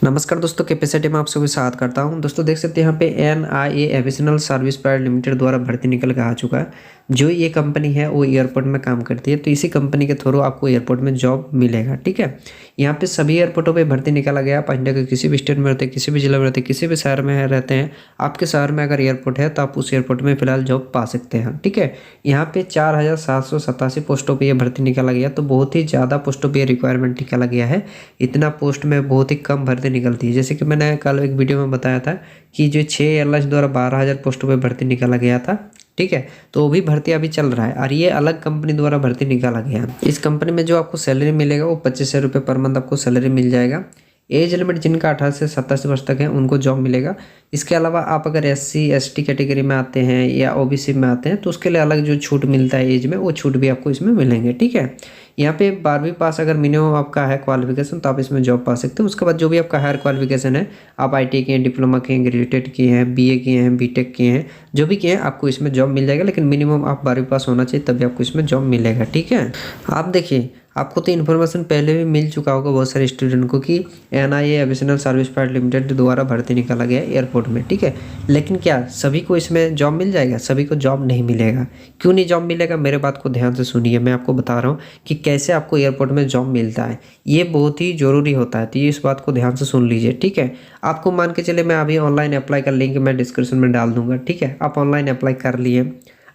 नमस्कार दोस्तों, कैपेसिटी में आप सभी स्वागत करता हूं। दोस्तों देख सकते हैं यहाँ पे NIA एविएशनल सर्विस प्राइवेट लिमिटेड द्वारा भर्ती निकल के आ चुका है। जो ये कंपनी है वो एयरपोर्ट में काम करती है, तो इसी कंपनी के थ्रू आपको एयरपोर्ट में जॉब मिलेगा। ठीक है, यहाँ पे सभी एयरपोर्टों पे भर्ती निकाला गया। आप इंडिया के किसी भी स्टेट में रहते हैं, किसी भी जिला में रहते हैं, किसी भी शहर में रहते हैं, आपके शहर में अगर एयरपोर्ट है तो आप उस एयरपोर्ट में फिलहाल जॉब पा सकते हैं। ठीक है, यहाँ पे 4787 पोस्टों पर यह भर्ती निकाला गया, तो बहुत ही ज़्यादा पोस्टों पर रिक्वायरमेंट निकाला गया है। इतना पोस्ट में बहुत ही कम भर्ती निकलती है। जैसे कि मैंने कल एक वीडियो में बताया था कि जो 6 एयरलाइंस द्वारा 12,000 पोस्टों पे भर्ती निकाला गया था। ठीक है, तो वो भी भर्ती अभी चल रहा है और ये अलग कंपनी द्वारा भर्ती निकाला गया। इस कंपनी में जो आपको सैलरी मिलेगा वो 25,000 रुपये पर मंथ आपको सैलरी मिल जाएगा। एज लिमिट जिनका 18 से 27 वर्ष तक है उनको जॉब मिलेगा। इसके अलावा आप अगर SC ST कैटेगरी में आते हैं या OBC में आते हैं तो उसके लिए अलग जो छूट मिलता है एज में, वो छूट भी आपको इसमें मिलेंगे। ठीक है, यहाँ पे 12वीं पास अगर मिनिमम आपका है क्वालिफिकेशन तो आप इसमें जॉब पा सकते हैं। उसके बाद जो भी आपका हायर क्वालिफिकेशन है, आप ITI किए हैं, डिप्लोमा किए हैं, ग्रेजुएटेड किए हैं, BA किए हैं, BTech किए हैं, जो भी किए हैं आपको इसमें जॉब मिल जाएगा। लेकिन मिनिमम आप 12वीं पास होना चाहिए तभी आपको इसमें जॉब मिलेगा। ठीक है, आप देखिए आपको तो इन्फॉर्मेशन पहले भी मिल चुका होगा बहुत सारे स्टूडेंट को कि NIA एविएशनल सर्विस प्राइवेट लिमिटेड द्वारा भर्ती निकाला गया एयरपोर्ट में। ठीक है, लेकिन क्या सभी को इसमें जॉब मिल जाएगा? सभी को जॉब नहीं मिलेगा। क्यों नहीं जॉब मिलेगा? मेरे बात को ध्यान से सुनिए, मैं आपको बता रहा हूँ कि कैसे आपको एयरपोर्ट में जॉब मिलता है। ये बहुत ही ज़रूरी होता है, तो ये इस बात को ध्यान से सुन लीजिए। ठीक है, आपको मान के चले मैं अभी ऑनलाइन अप्लाई का लिंक मैं डिस्क्रिप्शन में डाल दूंगा। ठीक है, आप ऑनलाइन अप्लाई कर लिए,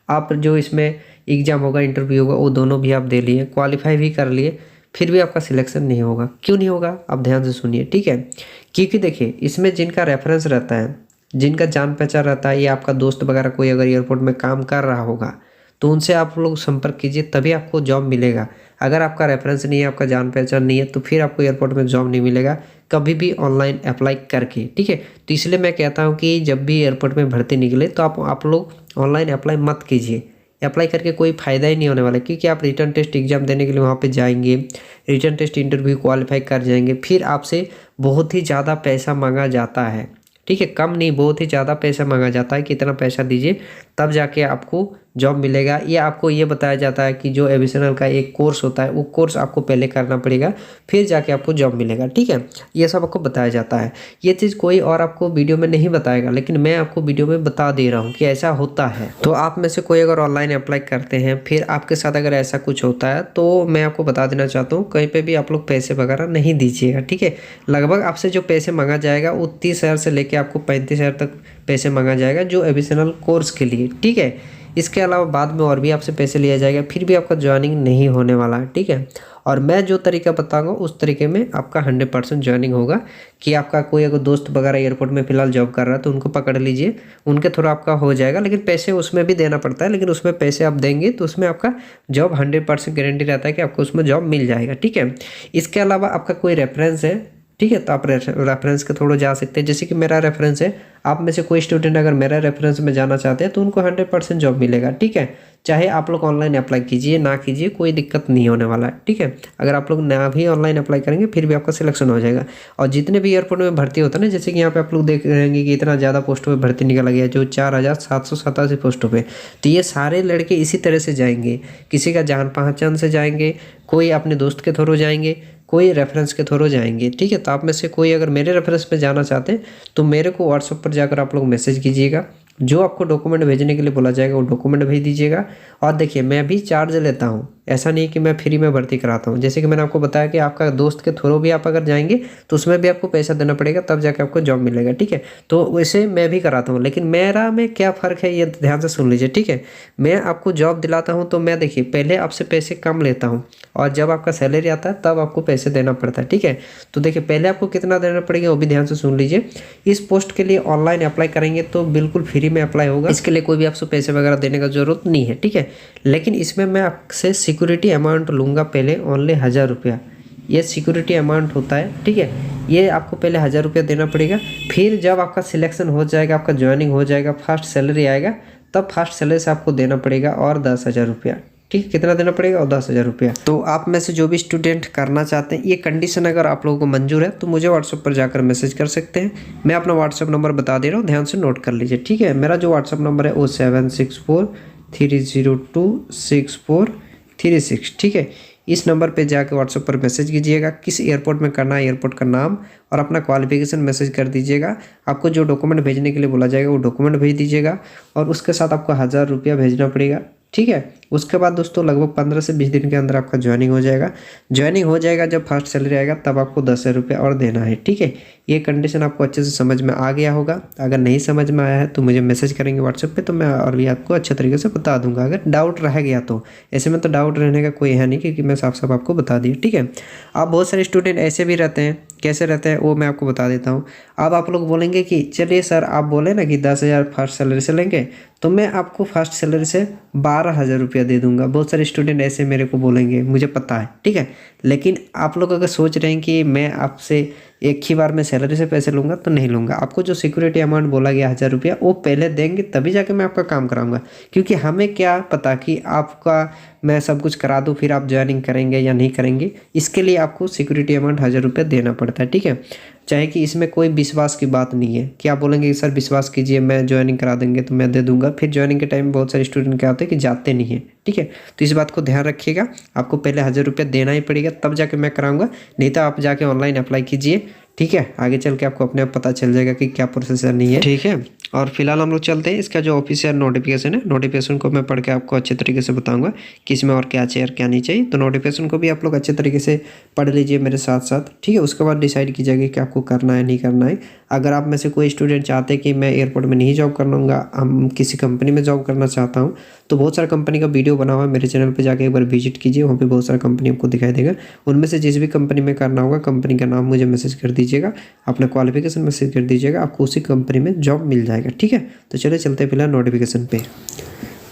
आप जो इसमें एग्ज़ाम होगा, इंटरव्यू होगा, वो दोनों भी आप दे लिए, क्वालिफाई भी कर लिए, फिर भी आपका सिलेक्शन नहीं होगा। क्यों नहीं होगा? आप ध्यान से सुनिए। ठीक है, क्योंकि देखिए इसमें जिनका रेफरेंस रहता है, जिनका जान पहचान रहता है, या आपका दोस्त वगैरह कोई अगर एयरपोर्ट में काम कर रहा होगा तो उनसे आप लोग संपर्क कीजिए, तभी आपको जॉब मिलेगा। अगर आपका रेफरेंस नहीं है, आपका जान पहचान नहीं है, तो फिर आपको एयरपोर्ट में जॉब नहीं मिलेगा कभी भी ऑनलाइन अप्लाई करके। ठीक है, तो इसलिए मैं कहता हूँ कि जब भी एयरपोर्ट में भर्ती निकले तो आप लोग ऑनलाइन अप्लाई मत कीजिए। अप्लाई करके कोई फ़ायदा ही नहीं होने वाला, क्योंकि आप रिटर्न टेस्ट एग्जाम देने के लिए वहाँ पे जाएंगे, रिटर्न टेस्ट इंटरव्यू क्वालिफाई कर जाएंगे, फिर आपसे बहुत ही ज़्यादा पैसा मांगा जाता है। ठीक है, कम नहीं, बहुत ही ज़्यादा पैसा मांगा जाता है कि इतना पैसा दीजिए तब जाके आपको जॉब मिलेगा। या आपको ये बताया जाता है कि जो एविएशनल का एक कोर्स होता है वो कोर्स आपको पहले करना पड़ेगा, फिर जाके आपको जॉब मिलेगा। ठीक है, ये सब आपको बताया जाता है। ये चीज़ कोई और आपको वीडियो में नहीं बताएगा, लेकिन मैं आपको वीडियो में बता दे रहा हूँ कि ऐसा होता है। तो आप में से कोई अगर ऑनलाइन अप्लाई करते हैं, फिर आपके साथ अगर ऐसा कुछ होता है, तो मैं आपको बता देना चाहता हूँ कहीं पर भी आप लोग पैसे वगैरह नहीं दीजिएगा। ठीक है, लगभग आपसे जो पैसे मांगा जाएगा वो 30,000 से लेकर आपको 35,000 तक पैसे मांगा जाएगा जो एविएशनल कोर्स के लिए। ठीक है, इसके अलावा बाद में और भी आपसे पैसे लिया जाएगा, फिर भी आपका ज्वाइनिंग नहीं होने वाला है। ठीक है, और मैं जो तरीका बताऊंगा उस तरीके में आपका 100% ज्वाइनिंग होगा। कि आपका कोई अगर दोस्त वगैरह एयरपोर्ट में फिलहाल जॉब कर रहा है तो उनको पकड़ लीजिए, उनके थ्रू आपका हो जाएगा। लेकिन पैसे उसमें भी देना पड़ता है, लेकिन उसमें पैसे आप देंगे तो उसमें आपका जॉब 100% गारंटी रहता है कि आपको उसमें जॉब मिल जाएगा। ठीक है, इसके अलावा आपका कोई रेफरेंस है, ठीक है, तो आप रेफरेंस के थ्रू जा सकते हैं। जैसे कि मेरा रेफरेंस है, आप में से कोई स्टूडेंट अगर मेरा रेफरेंस में जाना चाहते हैं तो उनको 100% जॉब मिलेगा। ठीक है, चाहे आप लोग ऑनलाइन अप्लाई कीजिए ना कीजिए, कोई दिक्कत नहीं होने वाला है। ठीक है, अगर आप लोग ना भी ऑनलाइन अप्लाई करेंगे फिर भी आपका सिलेक्शन हो जाएगा। और जितने भी एयरपोर्ट में भर्ती होता है ना, जैसे कि यहाँ पे आप लोग देख रहेंगे कि इतना ज़्यादा पोस्टों पर भर्ती निकाला गया, जो 4787 पोस्टों पर, तो ये सारे लड़के इसी तरह से जाएंगे। किसी का जान पहचान से जाएंगे, कोई अपने दोस्त के थ्रू जाएंगे, कोई रेफरेंस के थ्रू जाएंगे। ठीक है, तो आप में से कोई अगर मेरे रेफरेंस पे जाना चाहते हैं तो मेरे को व्हाट्सएप पर जाकर आप लोग मैसेज कीजिएगा। जो आपको डॉक्यूमेंट भेजने के लिए बोला जाएगा वो डॉक्यूमेंट भेज दीजिएगा। और देखिए मैं भी चार्ज लेता हूँ, ऐसा नहीं कि मैं फ्री में भर्ती कराता हूँ। जैसे कि मैंने आपको बताया कि आपका दोस्त के थ्रू भी आप अगर जाएंगे तो उसमें भी आपको पैसा देना पड़ेगा, तब जाके आपको जॉब मिलेगा। ठीक है, तो वैसे मैं भी कराता हूँ, लेकिन मेरा में क्या फ़र्क है ये ध्यान से सुन लीजिए। ठीक है, मैं आपको जॉब दिलाता हूँ तो मैं देखिए पहले आपसे पैसे कम लेता हूँ, और जब आपका सैलरी आता है तब आपको पैसे देना पड़ता है। ठीक है, तो देखिए पहले आपको कितना देना पड़ेगा वो भी ध्यान से सुन लीजिए। इस पोस्ट के लिए ऑनलाइन अप्लाई करेंगे तो बिल्कुल फ्री में अप्लाई होगा, इसके लिए कोई भी आपसे पैसे वगैरह देने का जरूरत नहीं है। ठीक है, लेकिन इसमें मैं आपसे सिक्योरिटी अमाउंट लूँगा पहले ओनली 1000 रुपया। ये सिक्योरिटी अमाउंट होता है। ठीक है, ये आपको पहले 1000 रुपया देना पड़ेगा। फिर जब आपका सिलेक्शन हो जाएगा, आपका ज्वाइनिंग हो जाएगा, फर्स्ट सैलरी आएगा, तब फर्स्ट सैलरी से आपको देना पड़ेगा और 10,000 रुपया। ठीक है, कितना देना पड़ेगा? और 10,000 रुपया। तो आप में से जो भी स्टूडेंट करना चाहते हैं, ये कंडीशन अगर आप लोगों को मंजूर है तो मुझे व्हाट्सएप पर जाकर मैसेज कर सकते हैं। मैं अपना व्हाट्सएप नंबर बता दे रहा हूँ, ध्यान से नोट कर लीजिए। ठीक है, मेरा जो व्हाट्सएप नंबर है वो 764302646। ठीक है, इस नंबर पे जाके व्हाट्सएप पर मैसेज कीजिएगा, किस एयरपोर्ट में करना है, एयरपोर्ट का नाम और अपना क्वालिफिकेशन मैसेज कर दीजिएगा। आपको जो डॉक्यूमेंट भेजने के लिए बोला जाएगा वो डॉक्यूमेंट भेज दीजिएगा और उसके साथ आपको 1000 रुपया भेजना पड़ेगा, ठीक है। उसके बाद दोस्तों लगभग 15 से 20 दिन के अंदर आपका ज्वाइनिंग हो जाएगा। ज्वाइनिंग हो जाएगा जब फर्स्ट सैलरी आएगा तब आपको 10,000 रुपया और देना है, ठीक है। ये कंडीशन आपको अच्छे से समझ में आ गया होगा। अगर नहीं समझ में आया है तो मुझे मैसेज करेंगे व्हाट्सएप पे, तो मैं और भी आपको अच्छे तरीके से बता दूंगा। अगर डाउट रह गया तो, ऐसे में तो डाउट रहने का कोई है नहीं क्योंकि मैं साफ साफ आपको बता दिया, ठीक है। अब बहुत सारे स्टूडेंट ऐसे भी रहते हैं, कैसे रहते हैं वो मैं आपको बता देता हूँ। अब आप लोग बोलेंगे कि चलिए सर आप बोले ना कि 10,000 फर्स्ट सैलरी से लेंगे, तो मैं आपको फर्स्ट सैलरी से 12,000 रुपया दे दूंगा। बहुत सारे स्टूडेंट ऐसे मेरे को बोलेंगे, मुझे पता है, ठीक है। लेकिन आप लोग अगर सोच रहे हैं कि मैं आपसे एक ही बार में सैलरी से पैसे लूँगा, तो नहीं लूँगा। आपको जो सिक्योरिटी अमाउंट बोला गया 1000 रुपया वो पहले देंगे तभी जाके मैं आपका काम कराऊंगा, क्योंकि हमें क्या पता कि आपका मैं सब कुछ करा दूँ फिर आप ज्वाइनिंग करेंगे या नहीं करेंगे। इसके लिए आपको सिक्योरिटी अमाउंट 1000 रुपया देना पड़ता है, ठीक है। चाहे कि इसमें कोई विश्वास की बात नहीं है कि आप बोलेंगे कि सर विश्वास कीजिए मैं ज्वाइनिंग करा देंगे तो मैं दे दूंगा, फिर ज्वाइनिंग के टाइम में बहुत सारे स्टूडेंट क्या होते हैं कि जाते नहीं है, ठीक है। तो इस बात को ध्यान रखिएगा, आपको पहले 1000 रुपया देना ही पड़ेगा तब जाके मैं कराऊंगा, नहीं तो आप जाके ऑनलाइन अप्लाई कीजिए, ठीक है। आगे चल के आपको अपने आप पता चल जाएगा कि क्या प्रोसेस नहीं है, ठीक है। और फिलहाल हम लोग चलते हैं इसका जो ऑफिशियल नोटिफिकेशन है, नोटिफिकेशन को मैं पढ़ के आपको अच्छे तरीके से बताऊंगा कि इसमें और क्या चाहिए और क्या नहीं चाहिए। तो नोटिफिकेशन को भी आप लोग अच्छे तरीके से पढ़ लीजिए मेरे साथ साथ, ठीक है। उसके बाद डिसाइड कीजिएगा कि आपको करना है नहीं करना है। अगर आप में से कोई स्टूडेंट चाहते हैं कि मैं एयरपोर्ट में नहीं जॉब करूँगा, हम किसी कंपनी में जॉब करना चाहता हूँ, तो बहुत सारा कंपनी का वीडियो बना हुआ है मेरे चैनल पे, जाके एक बार विजिट कीजिए, वहाँ पे बहुत सारा कंपनी आपको दिखाई देगा। उनमें से जिस भी कंपनी में करना होगा कंपनी का नाम मुझे मैसेज कर दीजिएगा, अपना क्वालिफिकेशन मैसेज कर दीजिएगा, आपको उसी कंपनी में जॉब मिल जाएगा, ठीक है। तो चलिए चलते हैं फिलहाल नोटिफिकेशन पे।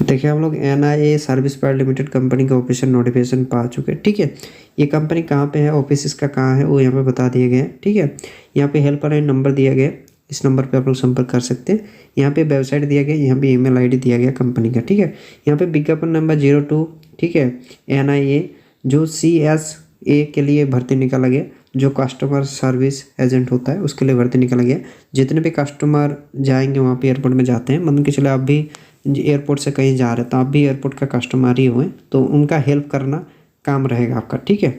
देखिए हम लोग NIA service private limited company का ऑफिशियल नोटिफिकेशन पा चुके हैं, ठीक है। ये कंपनी कहाँ पे है, ऑफिस इसका कहाँ है वो यहाँ पे बता दिए गए हैं, ठीक है। यहाँ पे हेल्पलाइन नंबर दिया गया, इस नंबर पे आप लोग संपर्क कर सकते हैं। यहाँ पे वेबसाइट दिया गया, यहाँ पे email ID दिया गया कंपनी का, ठीक है। यहाँ पे विज्ञापन नंबर 02, ठीक है, NIA जो CSA के लिए भर्ती निकाला गया, जो कस्टमर सर्विस एजेंट होता है उसके लिए भर्ती निकाला गया। जितने भी कस्टमर जाएंगे वहाँ पे एयरपोर्ट में जाते हैं, मतलब कि चलो आप भी एयरपोर्ट से कहीं जा रहे हैं तो आप भी एयरपोर्ट का कस्टमर ही हुए, तो उनका हेल्प करना काम रहेगा आपका, ठीक है।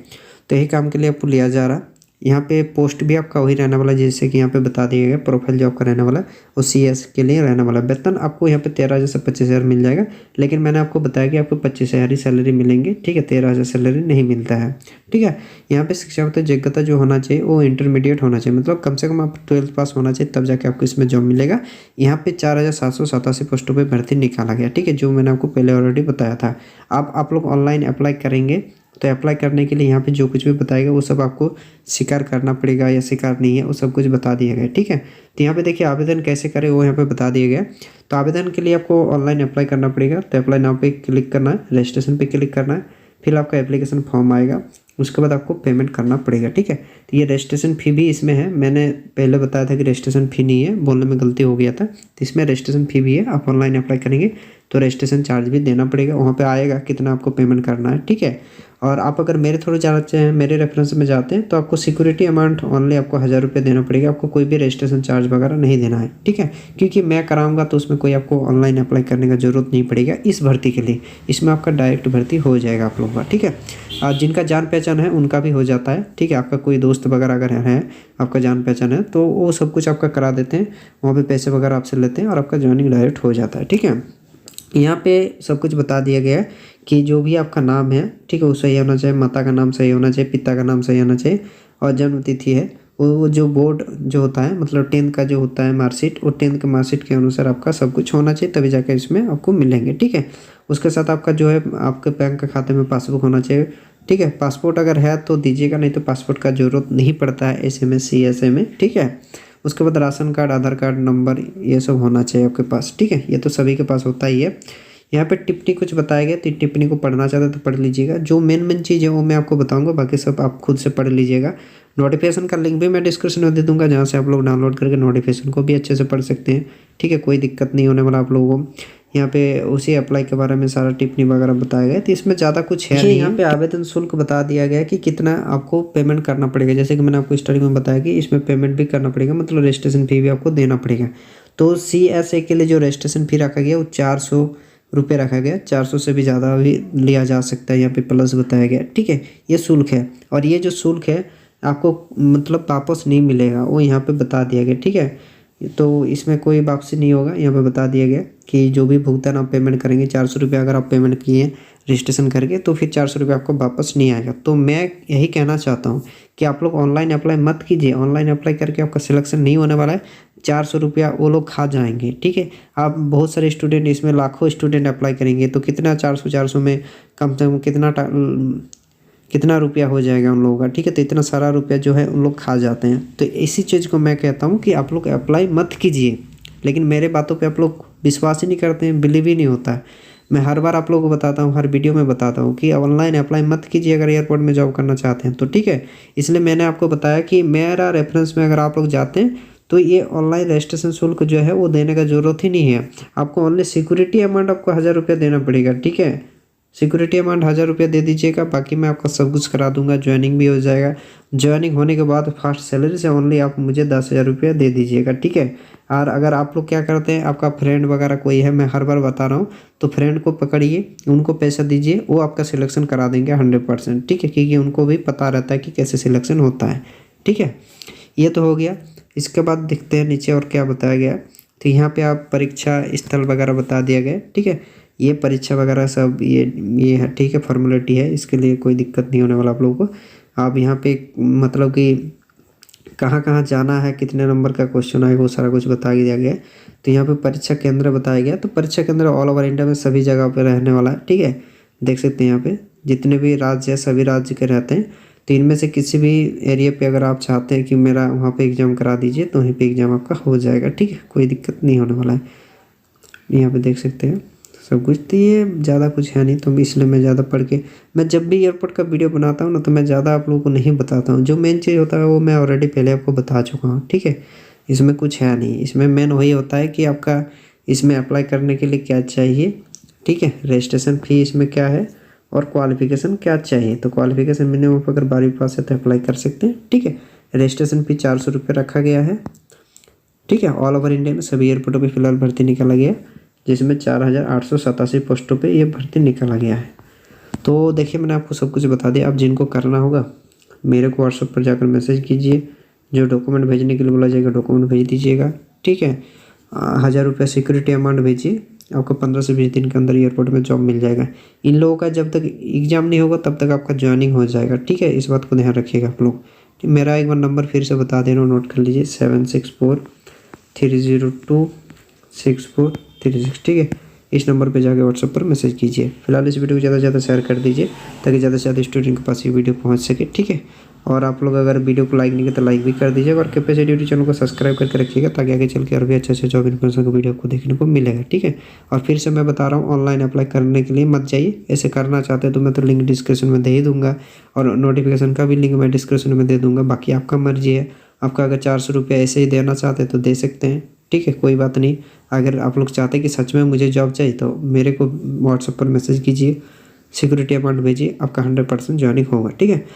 तो यही काम के लिए आपको लिया जा रहा है। यहाँ पे पोस्ट भी आपका वही रहने वाला, जैसे कि यहाँ पे बता दिया गया प्रोफाइल जॉब का रहने वाला और CS के लिए रहने वाला। वेतन आपको यहाँ पे 13,000 से 25,000 मिल जाएगा, लेकिन मैंने आपको बताया कि आपको 25,000 ही सैलरी मिलेंगी, ठीक है। 13,000 सैलरी नहीं मिलता है, ठीक है। यहाँ पे शिक्षागत योग्यता जो होना चाहिए वो इंटरमीडिएट होना चाहिए, मतलब कम से कम आप 12th पास होना चाहिए, तब जाके आपको इसमें जॉब मिलेगा। यहाँ पे 4,787 पोस्टों पर भर्ती निकाला गया, ठीक है, जो मैंने आपको पहले ऑलरेडी बताया था। आप लोग ऑनलाइन अप्लाई करेंगे तो अप्लाई करने के लिए यहाँ पे जो कुछ भी बताएगा वो सब आपको स्वीकार करना पड़ेगा या स्वीकार नहीं है वो सब कुछ बता दिया गया, ठीक है। तो यहाँ पे देखिए आवेदन कैसे करें वो यहाँ पे बता दिया गया। तो आवेदन के लिए आपको ऑनलाइन अप्लाई करना पड़ेगा, तो अप्लाई नाउ पे क्लिक करना है, रजिस्ट्रेशन पे क्लिक करना है, फिर आपका एप्लीकेशन फॉर्म आएगा, उसके बाद आपको पेमेंट करना पड़ेगा, ठीक है। तो ये रजिस्ट्रेशन फ़ी भी इसमें है, मैंने पहले बताया था कि रजिस्ट्रेशन फ़ी नहीं है, बोलने में गलती हो गया था, तो इसमें रजिस्ट्रेशन फ़ी भी है। आप ऑनलाइन अप्लाई करेंगे तो रजिस्ट्रेशन चार्ज भी देना पड़ेगा, वहाँ पे आएगा कितना आपको पेमेंट करना है, ठीक है। और आप अगर मेरे थ्रू जाना चाहें, मेरे रेफरेंस में जाते हैं, तो आपको सिक्योरिटी अमाउंट ओनली आपको 1000 रुपये देना पड़ेगा, आपको कोई भी रजिस्ट्रेशन चार्ज वगैरह नहीं देना है, ठीक है। क्योंकि मैं कराऊंगा तो उसमें कोई आपको ऑनलाइन अप्लाई करने का जरूरत नहीं पड़ेगा इस भर्ती के लिए, इसमें आपका डायरेक्ट भर्ती हो जाएगा आप लोगों का, ठीक है। जिनका जान पहचान है उनका भी हो जाता है, ठीक है। आपका कोई दोस्त वगैरह अगर है, आपका जान पहचान है, तो वो सब कुछ आपका करा देते हैं, वहाँ पे पैसे वगैरह आपसे लेते हैं और आपका ज्वाइनिंग डायरेक्ट हो जाता है, ठीक है। यहाँ पे सब कुछ बता दिया गया है कि जो भी आपका नाम है, ठीक है, वो सही होना चाहिए, माता का नाम सही होना चाहिए, पिता का नाम सही होना चाहिए, और जन्म तिथि है वो जो बोर्ड जो होता है, मतलब 10th का जो होता है मार्कशीट, वो 10th के मार्कशीट के अनुसार आपका सब कुछ होना चाहिए, तभी जाकर इसमें आपको मिलेंगे, ठीक है। उसके साथ आपका जो है आपके बैंक के खाते में पासबुक होना चाहिए, ठीक है। पासपोर्ट अगर है तो दीजिएगा, नहीं तो पासपोर्ट का जरूरत नहीं पड़ता है SMS CSA में, ठीक है। उसके बाद राशन कार्ड, आधार कार्ड नंबर, ये सब होना चाहिए आपके पास, ठीक है। ये तो सभी के पास होता ही है। यहाँ पे टिप्पणी कुछ बताया गया, तो टिप्पणी को पढ़ना चाहते हैं तो पढ़ लीजिएगा। जो मेन चीज़ है वो मैं आपको बताऊंगा, बाकी सब आप खुद से पढ़ लीजिएगा। नोटिफिकेशन का लिंक भी मैं डिस्क्रिप्शन में दे दूंगा, जहाँ से आप लोग डाउनलोड करके नोटिफिकेशन को भी अच्छे से पढ़ सकते हैं, ठीक है। कोई दिक्कत नहीं होने वाला आप लोगों को। यहाँ पे उसी अप्लाई के बारे में सारा टिप्पणी वगैरह बताया गया, तो इसमें ज़्यादा कुछ है नहीं। यहाँ पे आवेदन शुल्क बता दिया गया कि कितना आपको पेमेंट करना पड़ेगा, जैसे कि मैंने आपको स्टार्टिंग में बताया कि इसमें पेमेंट भी करना पड़ेगा, मतलब रजिस्ट्रेशन फ़ी भी आपको देना पड़ेगा। तो CSA के लिए जो रजिस्ट्रेशन फ़ी रखा गया वो रुपये रखा गया, 400 से भी ज़्यादा भी लिया जा सकता है, यहाँ पे प्लस बताया गया। ठीक है, ये शुल्क है और ये जो शुल्क है आपको मतलब वापस नहीं मिलेगा, वो यहाँ पे बता दिया गया। ठीक है, तो इसमें कोई वापसी नहीं होगा, यहाँ पे बता दिया गया कि जो भी भुगतान आप पेमेंट करेंगे 400 रुपये अगर आप पेमेंट किए रजिस्ट्रेशन करके तो फिर 400 रुपये आपको वापस नहीं आएगा। तो मैं यही कहना चाहता हूँ कि आप लोग ऑनलाइन अप्लाई मत कीजिए, ऑनलाइन अप्लाई करके आपका सिलेक्शन नहीं होने वाला है, 400 रुपया वो लोग खा जाएंगे। ठीक है, आप बहुत सारे स्टूडेंट, इसमें लाखों स्टूडेंट अप्लाई करेंगे तो कितना 400 में कम से कम कितना रुपया हो जाएगा उन लोगों का। ठीक है, तो इतना सारा रुपया जो है उन लोग खा जाते हैं। तो इसी चीज़ को मैं कहता हूँ कि आप लोग अप्लाई मत कीजिए, लेकिन मेरे बातों पे आप लोग विश्वास ही नहीं करते हैं, बिलीव ही नहीं होता है। मैं हर बार आप लोगों को बताता हूँ, हर वीडियो में बताता हूँ कि ऑनलाइन अप्लाई मत कीजिए अगर एयरपोर्ट में जॉब करना चाहते हैं तो। ठीक है, इसलिए मैंने आपको बताया कि मेरा रेफरेंस में अगर आप लोग जाते हैं तो ये ऑनलाइन रजिस्ट्रेशन शुल्क जो है वो देने का ज़रूरत ही नहीं है। आपको ओनली सिक्योरिटी अमाउंट आपको 1000 रुपया देना पड़ेगा। ठीक है, सिक्योरिटी अमाउंट 1000 रुपया दे दीजिएगा, बाकी मैं आपका सब कुछ करा दूंगा, ज्वाइनिंग भी हो जाएगा। ज्वाइनिंग होने के बाद फर्स्ट सैलरी से ओनली आप मुझे 10,000 रुपया दे दीजिएगा। ठीक है, और अगर आप लोग क्या करते हैं, आपका फ्रेंड वगैरह कोई है, मैं हर बार बता रहा हूँ, तो फ्रेंड को पकड़िए, उनको पैसा दीजिए, वो आपका सिलेक्शन करा देंगे 100%। ठीक है, क्योंकि उनको भी पता रहता है कि कैसे सिलेक्शन होता है। ठीक है, ये तो हो गया। इसके बाद देखते हैं नीचे और क्या बताया गया। तो यहाँ पे आप परीक्षा स्थल वगैरह बता दिया गया। ठीक है, ये परीक्षा वगैरह सब ये है। ठीक है, फॉर्मेलिटी है, इसके लिए कोई दिक्कत नहीं होने वाला आप लोगों को। आप यहाँ पे मतलब कि कहाँ कहाँ जाना है, कितने नंबर का क्वेश्चन आएगा, वो सारा कुछ बता दिया गया है। तो यहाँ पे परीक्षा केंद्र बताया गया, तो परीक्षा केंद्र ऑल ओवर इंडिया में सभी जगह पे रहने वाला है। ठीक है, देख सकते हैं यहाँ पे जितने भी राज्य है सभी राज्य के रहते हैं। तो इनमें से किसी भी एरिया पे अगर आप चाहते हैं कि मेरा वहाँ पे एग्ज़ाम करा दीजिए तो वहीं पे एग्ज़ाम आपका हो जाएगा। ठीक है, कोई दिक्कत नहीं होने वाला है। यहाँ पे देख सकते हैं सब कुछ। तो ये ज़्यादा कुछ है नहीं, तो इसलिए मैं ज़्यादा पढ़ के, मैं जब भी एयरपोर्ट का वीडियो बनाता हूँ ना तो मैं ज़्यादा आप लोगों को नहीं बताता हूँ। जो मेन चीज़ होता है वो मैं ऑलरेडी पहले आपको बता चुका हूँ। ठीक है, इसमें कुछ है नहीं, इसमें मेन वही होता है कि आपका इसमें अप्लाई करने के लिए क्या चाहिए। ठीक है, रजिस्ट्रेशन फ़ी इसमें क्या है और क्वालिफिकेशन क्या चाहिए। तो क्वालिफिकेशन मिनिमम अगर 12वीं पास है तो अप्लाई कर सकते हैं। ठीक है, रजिस्ट्रेशन फ़ी 400 रुपये रखा गया है। ठीक है, ऑल ओवर इंडिया में सभी एयरपोर्टों पर फिलहाल भर्ती निकाला गया, जिसमें 4887 पोस्टों पे ये भर्ती निकाला गया है। तो देखिए मैंने आपको सब कुछ बता दिया। अब जिनको करना होगा मेरे को व्हाट्सएप पर जाकर मैसेज कीजिए, जो डॉक्यूमेंट भेजने के लिए बोला जाएगा डॉक्यूमेंट भेज दीजिएगा। ठीक है, 1000 रुपया सिक्योरिटी अमाउंट भेजिए, आपको 15 से 20 दिन के अंदर एयरपोर्ट में जॉब मिल जाएगा। इन लोगों का जब तक एग्ज़ाम नहीं होगा तब तक आपका ज्वाइनिंग हो जाएगा। ठीक है, इस बात को ध्यान रखिएगा आप लोग। मेरा एक बार नंबर फिर से बता दे रहा हूँ, नोट कर लीजिए, 7643026436। ठीक है, इस नंबर पे जाके व्हाट्सएप पर मैसेज कीजिए। फिलहाल इस वीडियो को ज़्यादा से ज़्यादा शेयर कर दीजिए ताकि ज़्यादा से ज़्यादा स्टूडेंट के पास ये वीडियो पहुंच सके। ठीक है, और आप लोग अगर वीडियो को लाइक नहीं किया तो लाइक भी कर दीजिएगा, और कैपेसिटी यूट्यूब चैनल को सब्सक्राइब करके रखिएगा ताकि आगे चल के और भी अच्छे जॉब इन्फॉर्मेशन का वीडियो को देखने को मिलेगा। ठीक है, और फिर से मैं बता रहा हूँ, ऑनलाइन अप्लाई करने के लिए मत जाइए। ऐसे करना चाहते हैं तो मैं तो लिंक डिस्क्रिप्शन में दे ही दूँगा, और नोटिफिकेशन का भी लिंक मैं डिस्क्रिप्शन में दे दूँगा। बाकी आपका मर्जी है, आपका अगर 400 रुपया ऐसे ही देना चाहते हैं तो दे सकते हैं। ठीक है, कोई बात नहीं। अगर आप लोग चाहते हैं कि सच में मुझे जॉब चाहिए तो मेरे को व्हाट्सएप पर मैसेज कीजिए, सिक्योरिटी अमाउंट भेजिए, आपका 100% ज्वाइनिंग होगा। ठीक है,